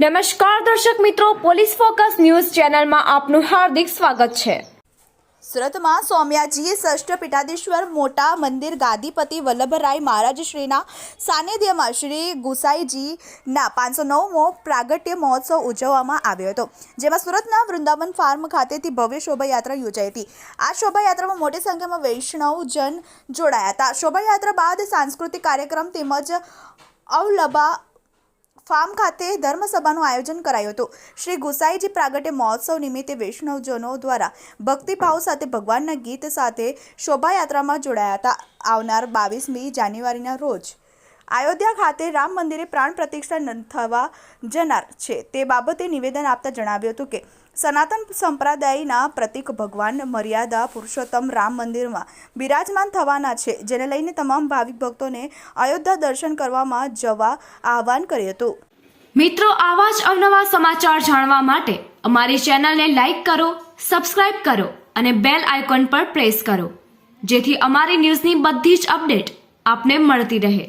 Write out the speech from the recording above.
નમસ્કાર દર્શક મિત્રો, પોલીસ ફોકસ ન્યૂઝ ચેનલમાં આપનું હાર્દિક સ્વાગત છે। સુરતમાં સૌમ્યાજી ષષ્ઠ પીઠાધીશ્વર મોટા મંદિર ગાદીપતિ વલ્લભરાય મહારાજ શ્રીના સાનિધ્યમાં શ્રી ગુસાઈજીના 509મો પ્રાગટ્ય મહોત્સવ ઉજવવામાં આવ્યો હતો, જેમાં સુરતના વૃંદાવન ફાર્મ ખાતેથી ભવ્ય શોભાયાત્રા યોજાઈ હતી। આ શોભાયાત્રામાં મોટી સંખ્યામાં વૈષ્ણવજન જોડાયા હતા। શોભાયાત્રા બાદ સાંસ્કૃતિક કાર્યક્રમ તેમજ અવલબા ફાર્મ ખાતે ધર્મસભાનું આયોજન કરાયું હતું। શ્રી ગુસાઈજી પ્રાગટ્ય મહોત્સવ નિમિત્તે વૈષ્ણવજનો દ્વારા ભક્તિભાવ સાથે ભગવાનના ગીત સાથે શોભાયાત્રામાં જોડાયા હતા। આવનાર 22મી જાન્યુઆરીના રોજ અયોધ્યા ખાતે રામ મંદિરે પ્રાણ પ્રતિષ્ઠા થવા જનાર છે, તે બાબતે નિવેદન આપતા જણાવ્યું હતું કે સનાતન સંપ્રદાયના પ્રતીક ભગવાન મર્યાદા પુરુષોત્તમ રામ મંદિરમાં બિરાજમાન થવાના છે, જેને લઈને તમામ ભાવિક ભક્તોને અયોધ્યા દર્શન કરવામાં જવા આહવાન કર્યું હતું। મિત્રો, આવા જ અવનવા સમાચાર જાણવા માટે અમારી ચેનલને લાઈક કરો, સબસ્ક્રાઇબ કરો અને બેલ આઇકોન પર પ્રેસ કરો, જેથી અમારી ન્યૂઝની બધી જ અપડેટ આપને મળતી રહે।